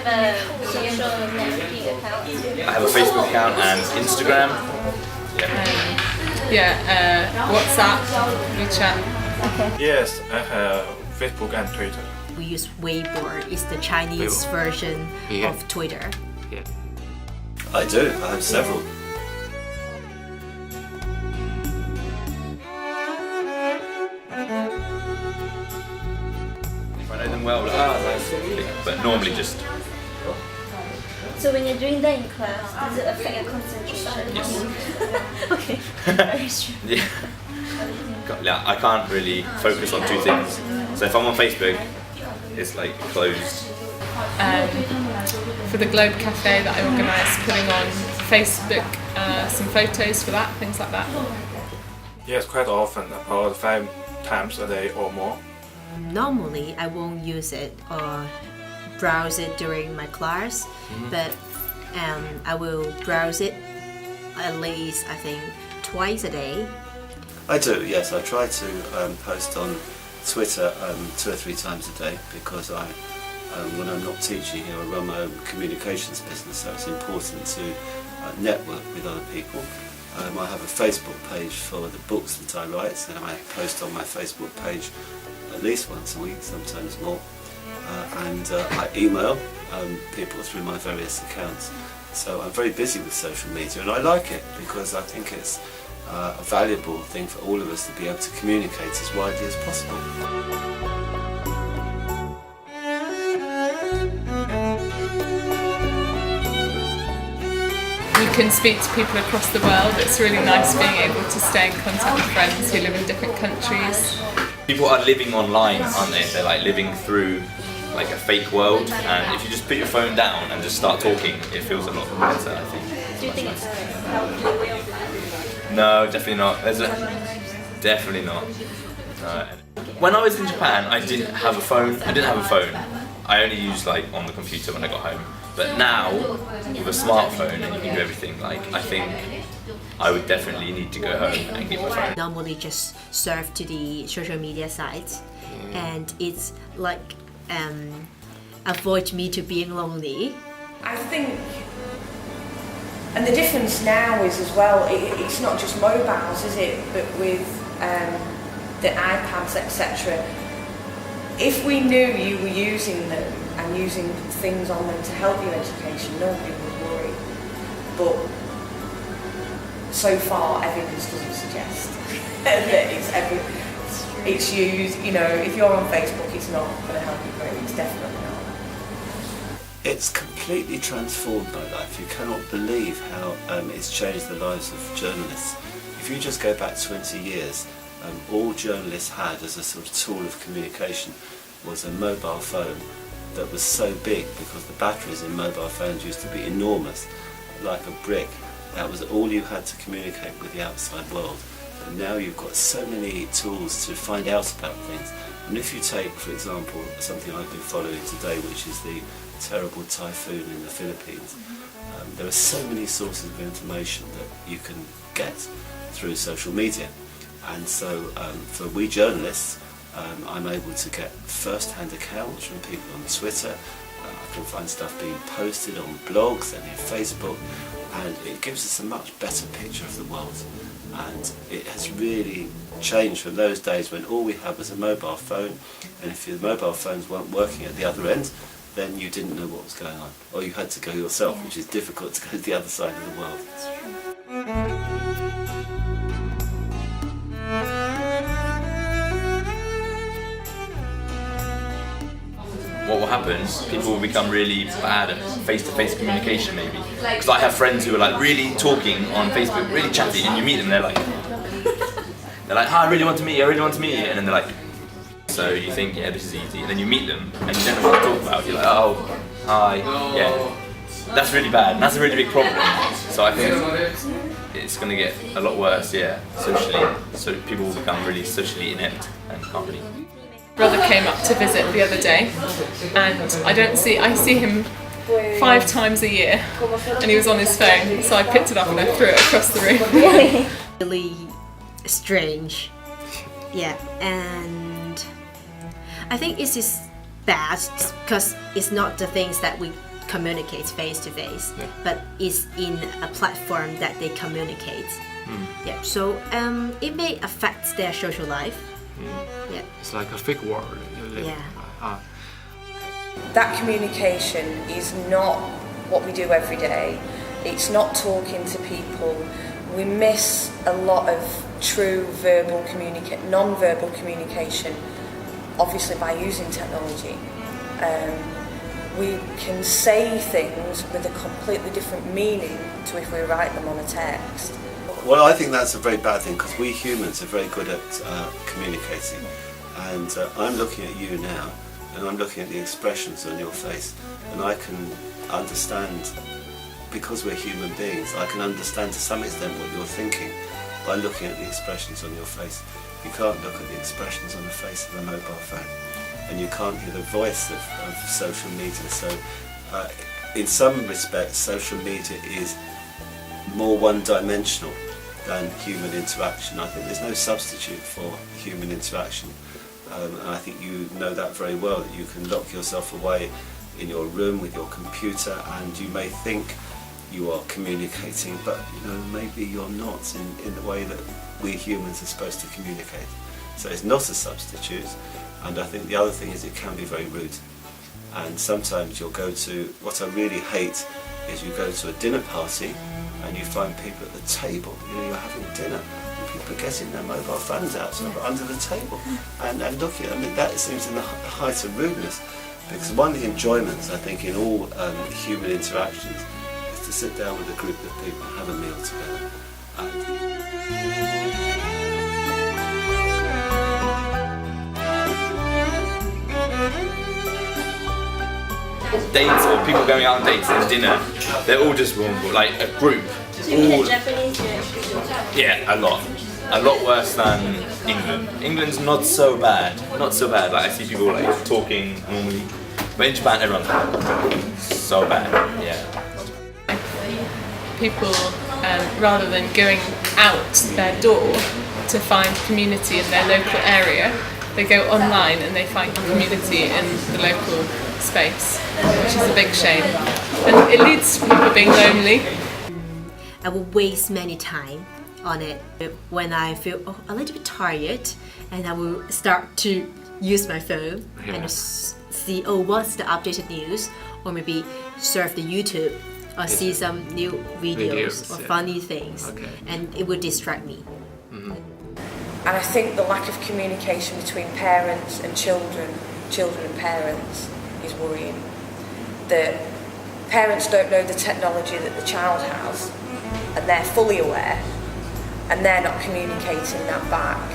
have a social networking account? I have a Facebook account and Instagram. WhatsApp, WeChat. Yes, I have Facebook and Twitter. We use Weibo. It's the Chinese version of Twitter. Yeah. I do. I have several. If I know them well, nice. But normally just. So when you're doing that in class, does it affect your concentration? Yes. Okay. Very true. Yeah, I can't really focus on two things. So if I'm on Facebook, it's like closed. For the Globe Cafe that I organised, putting on Facebook some photos for that, things like that. Yes, quite often, about 5 times a day or more. Normally, I won't use it or browse it during my class, but I will browse it at least, I think, twice a day. I do, yes. I try to post on Twitter 2 or 3 times a day because when I'm not teaching here, I run my own communications business, so it's important to network with other people. I have a Facebook page for the books that I write, and I post on my Facebook page at least once a week, sometimes more. And I email people through my various accounts. So I'm very busy with social media, and I like it because I think it's a valuable thing for all of us to be able to communicate as widely as possible. You can speak to people across the world. It's really nice being able to stay in contact with friends who live in different countries. People are living online, aren't they? They're like living through like a fake world, and if you just put your phone down and just start talking, it feels a lot better, I think. Do you think it's a healthy way of living? No, definitely not. Definitely not. No. When I was in Japan, I didn't have a phone. I only used like on the computer when I got home. But now, with a smartphone and you can do everything, like I think I would definitely need to go home and get my phone. Normally just surf to the social media sites, and it's like avoid me to being lonely. I think, and the difference now is as well, it's not just mobiles, is it? But with the iPads, etc. If we knew you were using them and using things on them to help your education, nobody would worry. But so far, evidence doesn't suggest that it's used. You know, if you're on Facebook, it's not going to help you grow. It's definitely not. It's completely transformed my life. You cannot believe how it's changed the lives of journalists. If you just go back 20 years, all journalists had as a sort of tool of communication was a mobile phone that was so big because the batteries in mobile phones used to be enormous, like a brick. That was all you had to communicate with the outside world. And now you've got so many tools to find out about things. And if you take, for example, something I've been following today, which is the terrible typhoon in the Philippines, there are so many sources of information that you can get through social media. And so for we journalists, I'm able to get first-hand accounts from people on Twitter. I can find stuff being posted on blogs and in Facebook, and it gives us a much better picture of the world. And it has really changed from those days when all we had was a mobile phone, and if your mobile phones weren't working at the other end, then you didn't know what was going on, or you had to go yourself, which is difficult to go to the other side of the world. What will happen, people will become really bad at face-to-face communication maybe. Because I have friends who are like really talking on Facebook, really chatty, and you meet them, they're like, "Hi, I really want to meet you, and then they're like, so you think, yeah, this is easy, and then you meet them, and you don't know what to talk about, you're like, oh, hi, yeah. That's really bad, and that's a really big problem. So I think it's going to get a lot worse, socially. So people will become really socially inept and can't really... Brother came up to visit the other day, and I see him 5 times a year, and he was on his phone, so I picked it up and I threw it across the room. Really strange. Yeah, and I think it is bad because it's not the things that we communicate face to face, Yeah. but it's in a platform that they communicate. Yeah, so it may affect their social life. Yeah. It's like a fake world you live. Yeah. That communication is not what we do every day. It's not talking to people. We miss a lot of true non-verbal communication, obviously by using technology. We can say things with a completely different meaning to if we write them on a text. Well, I think that's a very bad thing because we humans are very good at communicating. And I'm looking at you now, and I'm looking at the expressions on your face, and I can understand, because we're human beings, I can understand to some extent what you're thinking by looking at the expressions on your face. You can't look at the expressions on the face of a mobile phone, and you can't hear the voice of social media. So in some respects, social media is more one-dimensional than human interaction. I think there's no substitute for human interaction. And I think you know that very well, that you can lock yourself away in your room with your computer and you may think you are communicating, but maybe you're not in the way that we humans are supposed to communicate. So it's not a substitute, and I think the other thing is it can be very rude. And sometimes you'll go to, what I really hate is you go to a dinner party and you find people at the table, you're having dinner, and people are getting their mobile phones out under the table and looking. I mean, that seems in the height of rudeness, because one of the enjoyments, I think, in all human interactions is to sit down with a group of people and have a meal together. Dates or people going out on dates and dinner, they're all just wrong, like a group. So you mean All, the Japanese generation? yeah, a lot worse than England. England's not so bad, Like I see people like talking normally, but in Japan everyone's so bad. Yeah. People, rather than going out their door to find community in their local area, they go online and they find community in the local space, which is a big shame. And it leads to people being lonely. I will waste many time on it when I feel a little bit tired, and I will start to use my phone and see what's the updated news, or maybe surf the YouTube or see some new videos or funny things, and it will distract me. And I think the lack of communication between parents and children and parents is worrying. That parents don't know the technology that the child has, and they're fully aware, and they're not communicating that back.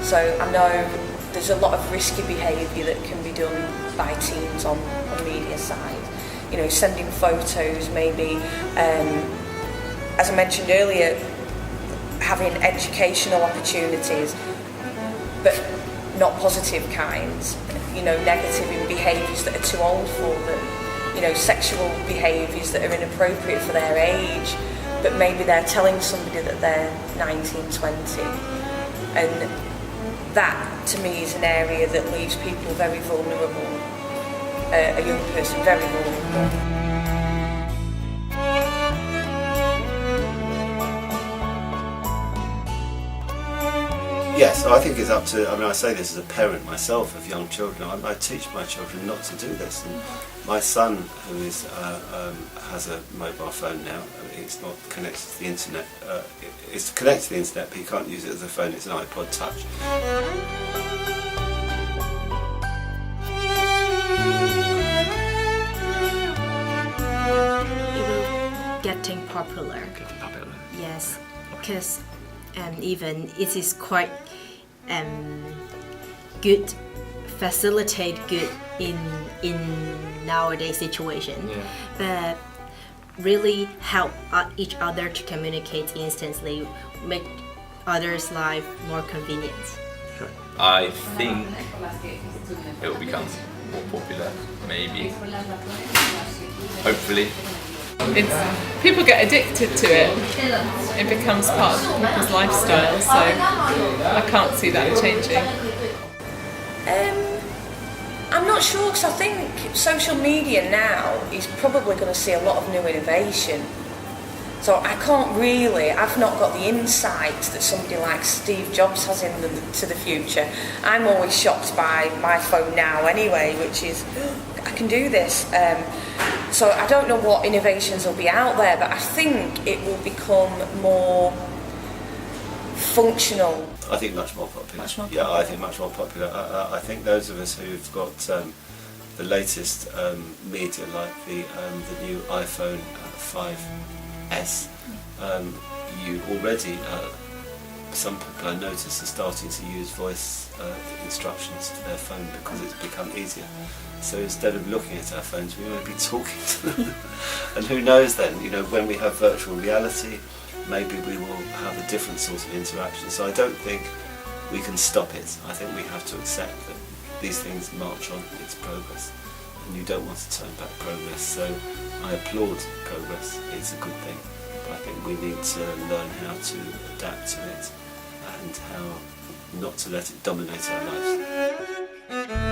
So I know there's a lot of risky behaviour that can be done by teens on the media side. Sending photos, maybe, as I mentioned earlier, having educational opportunities, but not positive kinds, negative in behaviours that are too old for them, sexual behaviours that are inappropriate for their age, but maybe they're telling somebody that they're 19, 20. And that, to me, is an area that leaves people very vulnerable, a young person very vulnerable. Yes, I think it's up to, I say this as a parent myself of young children. I teach my children not to do this. And my son, who is has a mobile phone now, it's not connected to the internet. It's connected to the internet, but he can't use it as a phone. It's an iPod Touch. It will getting popular. Yes, because even it is quite good, facilitate good in nowadays situation, but really help each other to communicate instantly, make others' life more convenient. I think it will become more popular, maybe. Hopefully. People get addicted to it. It becomes part of people's lifestyle, so I can't see that changing. I'm not sure, because I think social media now is probably going to see a lot of new innovation. So I can't really, I've not got the insight that somebody like Steve Jobs has into the future. I'm always shocked by my phone now anyway, which is, I can do this. So I don't know what innovations will be out there, but I think it will become more functional. I think much more popular. Much more Yeah, popular. I think much more popular. I think those of us who've got the latest media, like the new iPhone 5S, you already, some people I notice are starting to use voice instructions to their phone because it's become easier. So instead of looking at our phones, we want to be talking to them. And who knows then, you know, when we have virtual reality, maybe we will have a different sort of interaction. So I don't think we can stop it. I think we have to accept that these things march on, it's progress. And you don't want to turn back progress. So I applaud progress, it's a good thing. But I think we need to learn how to adapt to it and how not to let it dominate our lives.